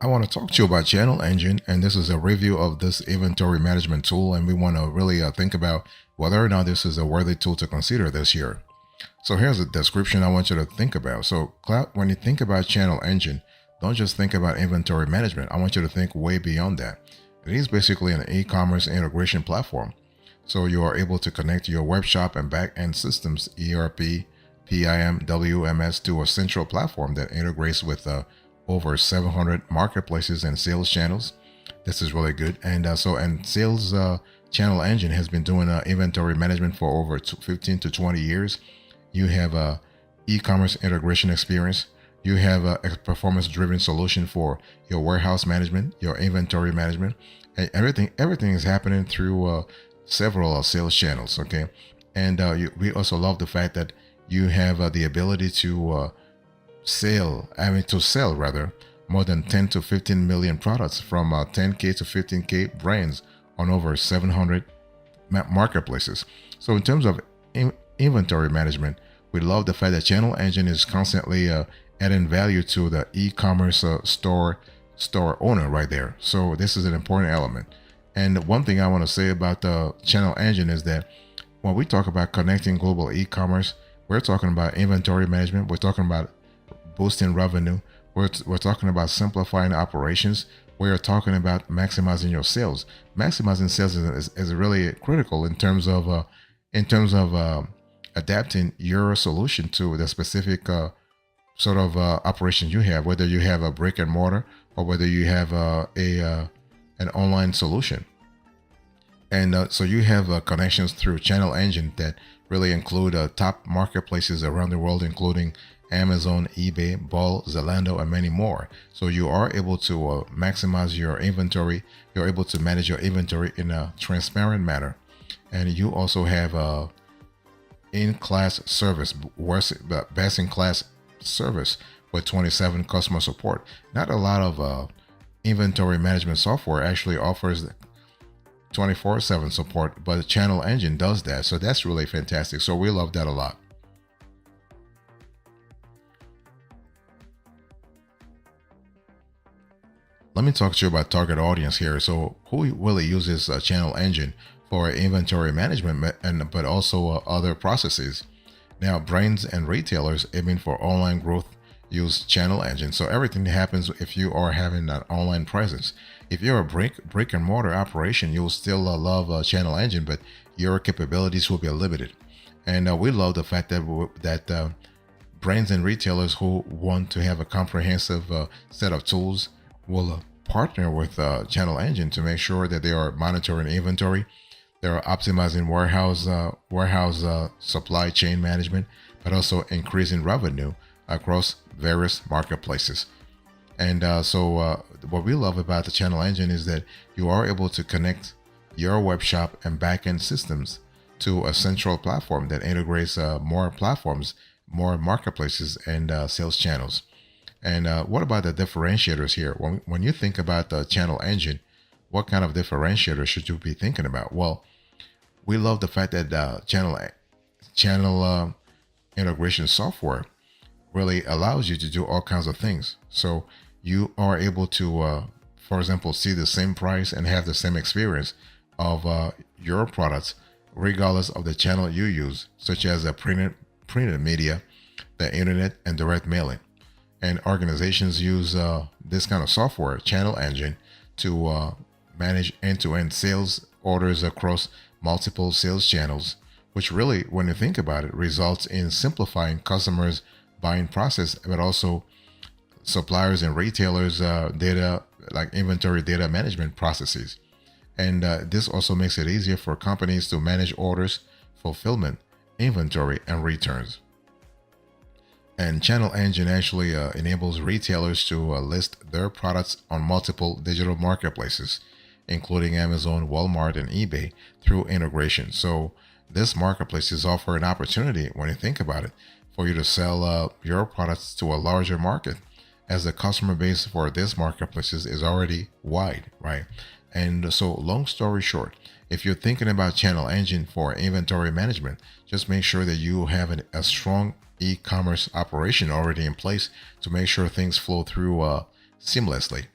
I want to talk to you about ChannelEngine, and this is a review of this inventory management tool, and we want to really think about whether or not this is a worthy tool to consider this year. So here's a description I want you to think about. So when you think about ChannelEngine, don't just think about inventory management. I want you to think way beyond that. It is basically an e-commerce integration platform. So you are able to connect your web shop and back-end systems, ERP, PIM, WMS, to a central platform that integrates with over 700 marketplaces and sales channels. This is really good. And sales ChannelEngine has been doing inventory management for over 15 to 20 years. You have a e-commerce integration experience. You have a performance-driven solution for your warehouse management, your inventory management, and everything is happening through several sales channels. Okay, and we also love the fact that you have the ability to sell rather more than 10 to 15 million products from 10K to 15K brands on over 700 marketplaces. So in terms of inventory management, we love the fact that ChannelEngine is constantly adding value to the e-commerce store owner right there. So this is an important element. And one thing I want to say about the ChannelEngine is that when we talk about connecting global e-commerce, we're talking about inventory management. We're talking about boosting revenue. We're talking about simplifying operations. We're talking about maximizing your sales. Maximizing sales is really critical in terms of adapting your solution to the specific operation you have, whether you have a brick and mortar or whether you have an online solution. And so you have connections through ChannelEngine that really include top marketplaces around the world, including Amazon, eBay, Ball, Zalando, and many more. So you are able to maximize your inventory. You're able to manage your inventory in a transparent manner. And you also have in-class service, best-in-class service with 27 customer support. Not a lot of inventory management software actually offers 24/7 support, but ChannelEngine does that. So that's really fantastic. So we love that a lot. Let me talk to you about target audience here. So who really uses ChannelEngine for inventory management but also other processes? Now, brands and retailers aiming for online growth use ChannelEngine. So everything happens if you are having an online presence. If you're a brick and mortar operation, you'll still love ChannelEngine, but your capabilities will be limited. And we love the fact that brands and retailers who want to have a comprehensive set of tools will partner with ChannelEngine to make sure that they are monitoring inventory, they are optimizing warehouse supply chain management, but also increasing revenue across various marketplaces. And what we love about the ChannelEngine is that you are able to connect your web shop and backend systems to a central platform that integrates more platforms, more marketplaces, and sales channels. And what about the differentiators here? When you think about the ChannelEngine, what kind of differentiators should you be thinking about? Well, we love the fact that channel integration software really allows you to do all kinds of things. So you are able to, for example, see the same price and have the same experience of your products, regardless of the channel you use, such as a printed media, the internet, and direct mailing. And organizations use this kind of software, ChannelEngine, to manage end-to-end sales orders across multiple sales channels, which really, when you think about it, results in simplifying customers' buying process, but also suppliers and retailers' data, like inventory data management processes. And this also makes it easier for companies to manage orders, fulfillment, inventory, and returns. And ChannelEngine actually enables retailers to list their products on multiple digital marketplaces, including Amazon, Walmart, and eBay, through integration. So this marketplaces offer an opportunity, when you think about it, for you to sell your products to a larger market, as the customer base for this marketplaces is already wide, right? And so, long story short, if you're thinking about ChannelEngine for inventory management, just make sure that you have a strong e-commerce operation already in place to make sure things flow through seamlessly.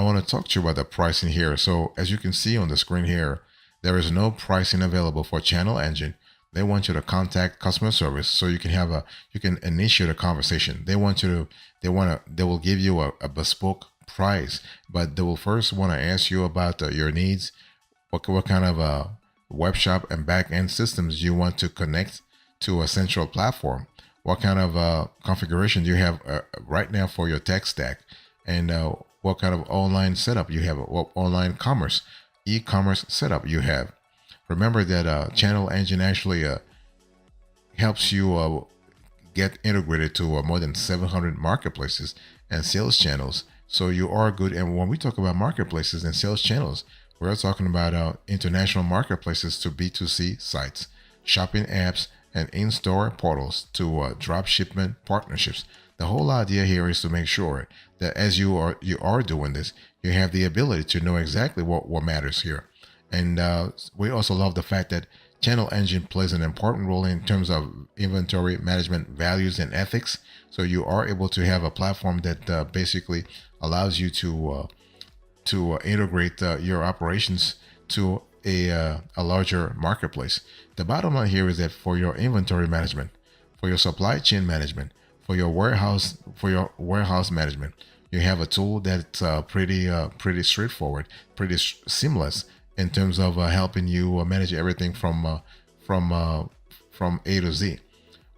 I want to talk to you about the pricing here. So as you can see on the screen here, there is no pricing available for ChannelEngine. They want you to contact customer service so you can have you can initiate a conversation. They want you to, they will give you a bespoke price, but they will first want to ask you about your needs, what kind of web shop and back end systems you want to connect to a central platform. What kind of configuration do you have right now for your tech stack, and what kind of online setup you have, what online e-commerce setup you have. Remember that ChannelEngine actually helps you get integrated to more than 700 marketplaces and sales channels. So you are good. And when we talk about marketplaces and sales channels, we're talking about international marketplaces to B2C sites, shopping apps, and in-store portals to drop shipment partnerships. The whole idea here is to make sure that as you are doing this, you have the ability to know exactly what matters here. And we also love the fact that ChannelEngine plays an important role in terms of inventory management values and ethics. So you are able to have a platform that basically allows you to integrate your operations to a larger marketplace. The bottom line here is that for your inventory management, for your supply chain management, for your warehouse management, you have a tool that's pretty straightforward, pretty seamless in terms of helping you manage everything from A to Z.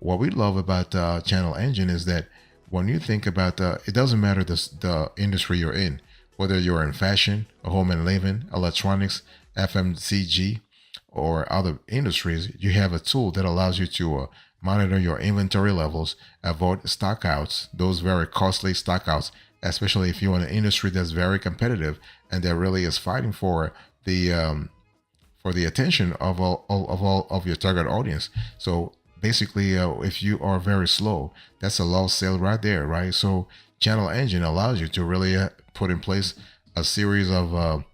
What we love about ChannelEngine is that when you think about it doesn't matter the industry you're in, whether you're in fashion, home and living, electronics, FMCG, or other industries, you have a tool that allows you to monitor your inventory levels, avoid stockouts, those very costly stockouts, especially if you're in an industry that's very competitive and that really is fighting for the attention of all of your target audience. So basically, if you are very slow, that's a lost sale right there, right? So ChannelEngine allows you to really put in place a series of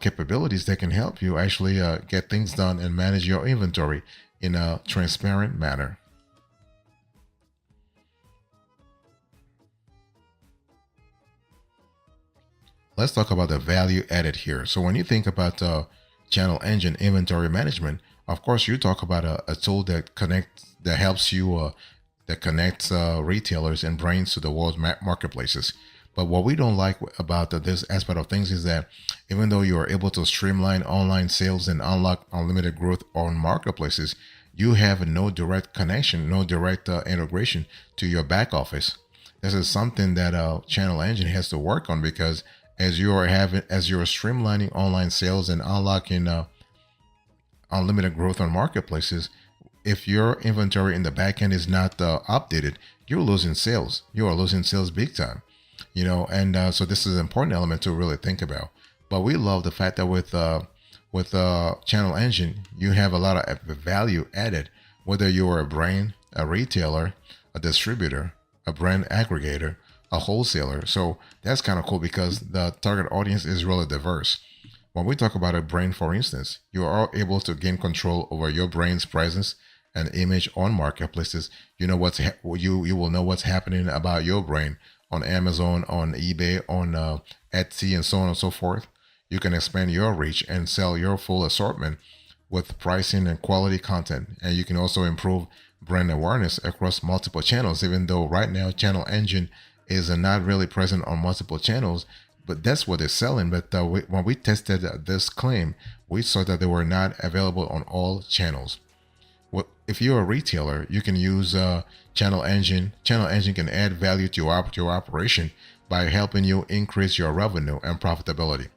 capabilities that can help you actually get things done and manage your inventory in a transparent manner. Let's talk about the value added here. So when you think about ChannelEngine inventory management, of course, you talk about a tool that helps you, that connects retailers and brands to the world's marketplaces. But what we don't like about this aspect of things is that even though you are able to streamline online sales and unlock unlimited growth on marketplaces, you have no direct connection, no direct integration to your back office. This is something that ChannelEngine has to work on, because as you're streamlining online sales and unlocking unlimited growth on marketplaces, if your inventory in the back end is not updated, you're losing sales. You are losing sales big time. And so this is an important element to really think about. But we love the fact that with ChannelEngine, you have a lot of value added, whether you're a brand, a retailer, a distributor, a brand aggregator, a wholesaler. So that's kind of cool because the target audience is really diverse. When we talk about a brand, for instance, you are able to gain control over your brand's presence and image on marketplaces. You know you will know what's happening about your brand on Amazon, on eBay, on Etsy, and so on and so forth. You can expand your reach and sell your full assortment with pricing and quality content. And you can also improve brand awareness across multiple channels, even though right now ChannelEngine is not really present on multiple channels, but that's what they're selling. But when we tested this claim, we saw that they were not available on all channels. If you're a retailer, you can use ChannelEngine. ChannelEngine can add value to your operation by helping you increase your revenue and profitability.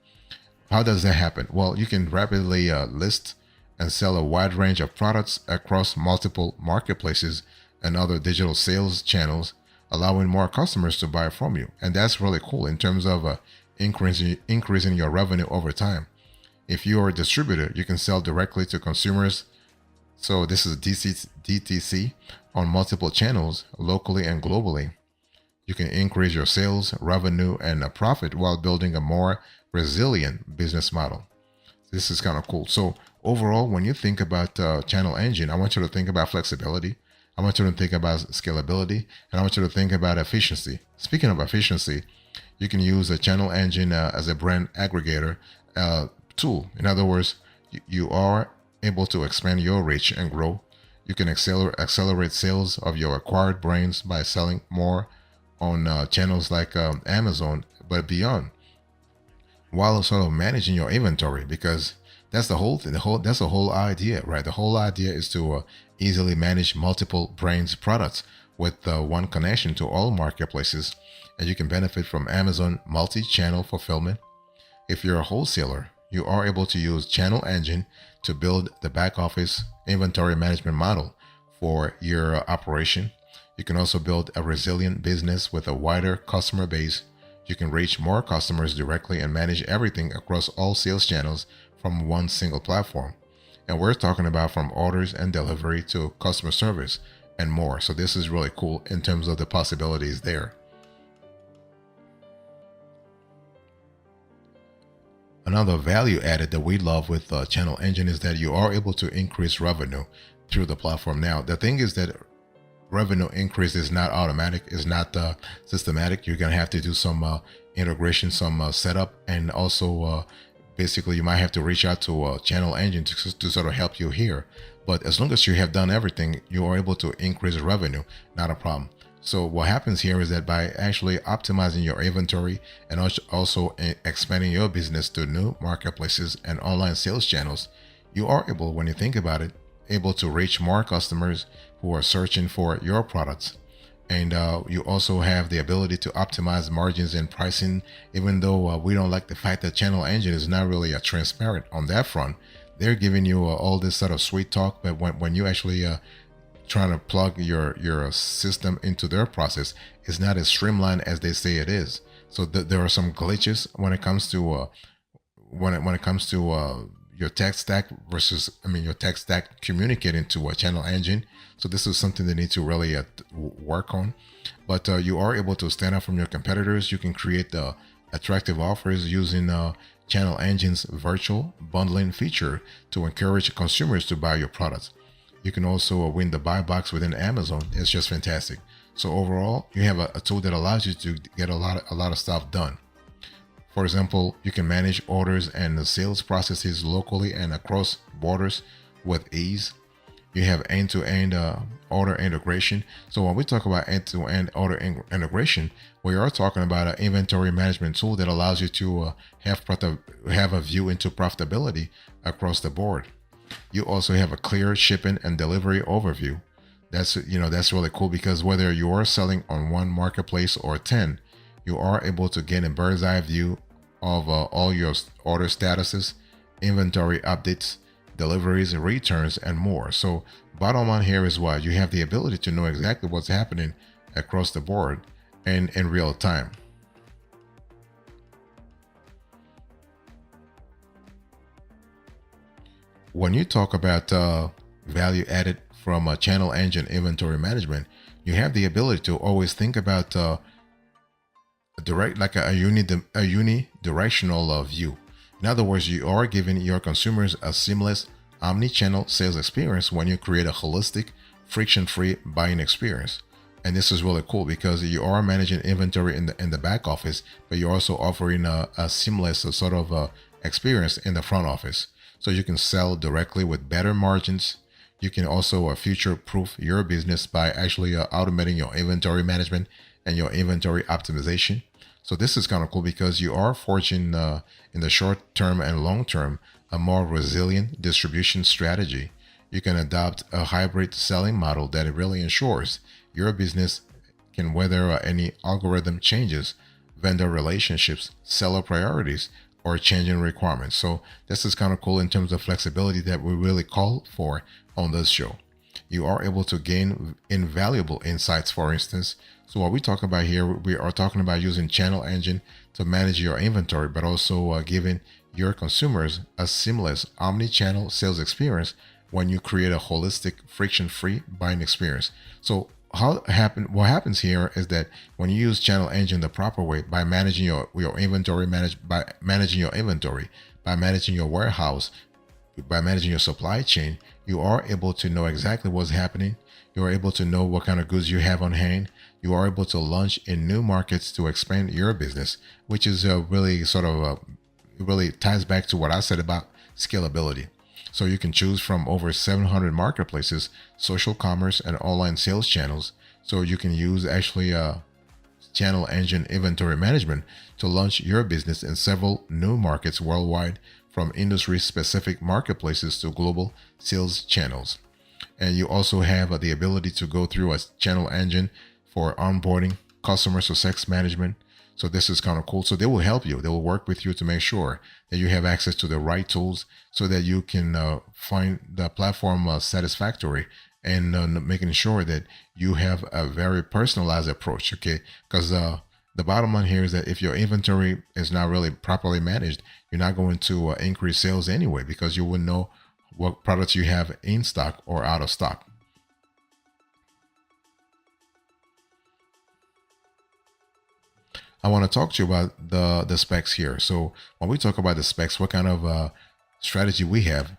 How does that happen? Well, you can rapidly list and sell a wide range of products across multiple marketplaces and other digital sales channels, allowing more customers to buy from you. And that's really cool in terms of increasing your revenue over time. If you're a distributor, you can sell directly to consumers. So this is DTC on multiple channels, locally and globally. You can increase your sales, revenue, and a profit while building a more resilient business model. This is kind of cool. So overall, when you think about ChannelEngine, I want you to think about flexibility. I want you to think about scalability, and I want you to think about efficiency. Speaking of efficiency, you can use a channel engine as a brand aggregator tool. In other words, you are able to expand your reach and grow. You can accelerate sales of your acquired brands by selling more on channels like Amazon, but beyond, while sort of managing your inventory, because that's the whole thing. That's the whole idea, right? The whole idea is to easily manage multiple brands products with one connection to all marketplaces, and you can benefit from Amazon multi-channel fulfillment. If you're a wholesaler, you are able to use ChannelEngine to build the back office inventory management model for your operation. You can also build a resilient business with a wider customer base. You can reach more customers directly and manage everything across all sales channels from one single platform. And we're talking about from orders and delivery to customer service and more. So this is really cool in terms of the possibilities there. Another value added that we love with ChannelEngine is that you are able to increase revenue through the platform. Now, the thing is that revenue increase is not automatic, is not systematic. You're going to have to do some integration, some setup, and also basically you might have to reach out to ChannelEngine to sort of help you here. But as long as you have done everything, you are able to increase revenue, not a problem. So what happens here is that by actually optimizing your inventory and also expanding your business to new marketplaces and online sales channels, you are able, when you think about it, able to reach more customers who are searching for your products. And you also have the ability to optimize margins and pricing, even though we don't like the fact that ChannelEngine is not really transparent on that front. They're giving you all this sort of sweet talk, but when you actually trying to plug your system into their process, is not as streamlined as they say it is. So there are some glitches when it comes to your tech stack versus, your tech stack communicating to a ChannelEngine. So this is something they need to really work on. But you are able to stand out from your competitors. You can create attractive offers using ChannelEngine's virtual bundling feature to encourage consumers to buy your products. You can also win the buy box within Amazon. It's just fantastic. So overall, you have a tool that allows you to get a lot of stuff done. For example, you can manage orders and the sales processes locally and across borders with ease. You have end-to-end order integration. So when we talk about end-to-end order integration, we are talking about an inventory management tool that allows you to have a view into profitability across the board. You also have a clear shipping and delivery overview. That's really cool, because whether you are selling on one marketplace or 10, you are able to get a bird's eye view of all your order statuses, inventory updates, deliveries, returns, and more. So bottom line here is what you have the ability to know exactly what's happening across the board and in real time. When you talk about value added from a ChannelEngine inventory management, you have the ability to always think about a unidirectional view. In other words, you are giving your consumers a seamless omni-channel sales experience when you create a holistic, friction-free buying experience. And this is really cool because you are managing inventory in the back office, but you're also offering a seamless sort of experience in the front office. So you can sell directly with better margins. You can also future-proof your business by actually automating your inventory management and your inventory optimization. So this is kind of cool because you are forging in the short term and long term a more resilient distribution strategy. You can adopt a hybrid selling model that really ensures your business can weather any algorithm changes, vendor relationships, seller priorities, or changing requirements. So this is kind of cool in terms of flexibility that we really call for on this show. You are able to gain invaluable insights, for instance. So what we talk about here, we are talking about using ChannelEngine to manage your inventory, but also giving your consumers a seamless omni-channel sales experience when you create a holistic, friction-free buying experience. So what happens here is that when you use ChannelEngine the proper way, by managing your inventory, by managing your warehouse, by managing your supply chain, you are able to know exactly what's happening. You are able to know what kind of goods you have on hand. You are able to launch in new markets to expand your business, which is really sort of it really ties back to what I said about scalability. So you can choose from over 700 marketplaces, social commerce, and online sales channels. So you can use actually ChannelEngine Inventory Management to launch your business in several new markets worldwide, from industry-specific marketplaces to global sales channels. And you also have the ability to go through a ChannelEngine for onboarding, customer success management. So this is kind of cool. So they will help you. They will work with you to make sure that you have access to the right tools so that you can find the platform satisfactory, and making sure that you have a very personalized approach. Okay, because the bottom line here is that if your inventory is not really properly managed, you're not going to increase sales anyway, because you wouldn't know what products you have in stock or out of stock. I want to talk to you about the specs here. So when we talk about the specs, what kind of strategy we have?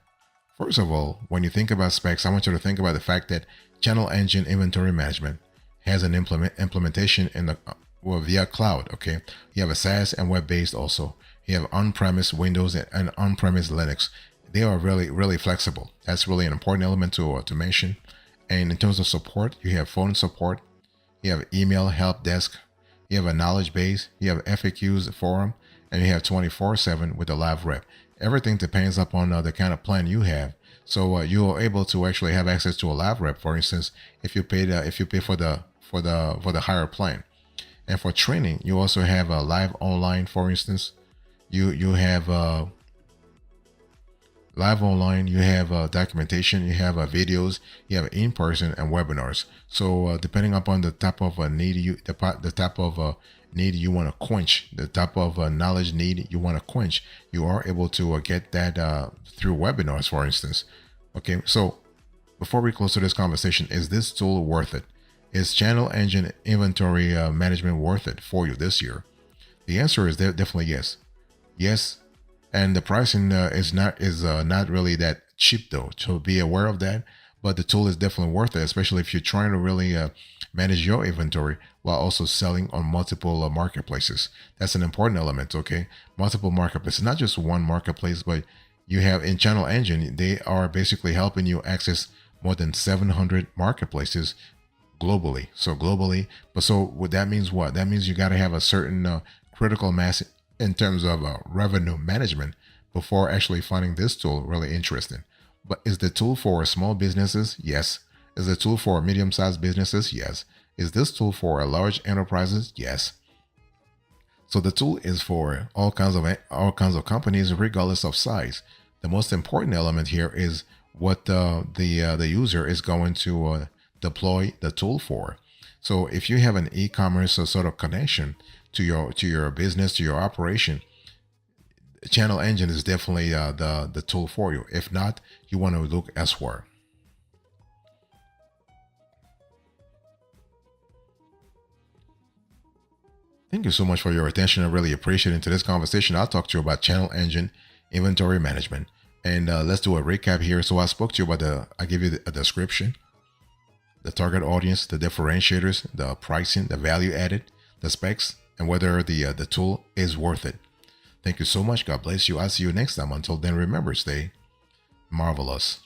First of all, when you think about specs, I want you to think about the fact that ChannelEngine Inventory Management has an implementation in the via cloud. Okay, you have a SaaS and web-based also. You have on-premise Windows and on-premise Linux. They are really flexible. That's really an important element to mention. And in terms of support, you have phone support, you have email help desk, you have a knowledge base, you have FAQs forum, and you have 24/7 with a live rep. Everything depends upon the kind of plan you have. So you are able to actually have access to a live rep, for instance, if you pay for the higher plan. And for training, you also have a live online, for instance. You have live online, you have documentation, you have videos, you have in-person and webinars. So depending upon the type of need the type of need you want to quench, the type of knowledge need you want to quench, you are able to get that through webinars, for instance. Okay, so before we close to this conversation, is this tool worth it? Is ChannelEngine Inventory Management worth it for you this year? The answer is definitely yes. Yes, and the pricing is not really that cheap though. So be aware of that. But the tool is definitely worth it, especially if you're trying to really manage your inventory while also selling on multiple marketplaces. That's an important element. Okay, multiple marketplaces, not just one marketplace, but you have in ChannelEngine, they are basically helping you access more than 700 marketplaces globally. So globally, but so what that means, what that means, you got to have a certain critical mass in terms of revenue management before actually finding this tool really interesting. But is the tool for small businesses? Yes. Is the tool for medium-sized businesses? Yes. Is this tool for large enterprises? Yes. So the tool is for all kinds of companies, regardless of size. The most important element here is what the user is going to deploy the tool for. So if you have an e-commerce sort of connection to your business, to your operation, ChannelEngine is definitely the tool for you. If not, you want to look elsewhere. Thank you so much for your attention. I really appreciate it. In today's conversation, I'll talk to you about ChannelEngine Inventory Management. And let's do a recap here. So I spoke to you about I gave you a description, the target audience, the differentiators, the pricing, the value added, the specs, and whether the tool is worth it. Thank you so much. God bless you. I'll see you next time. Until then, remember, stay marvelous.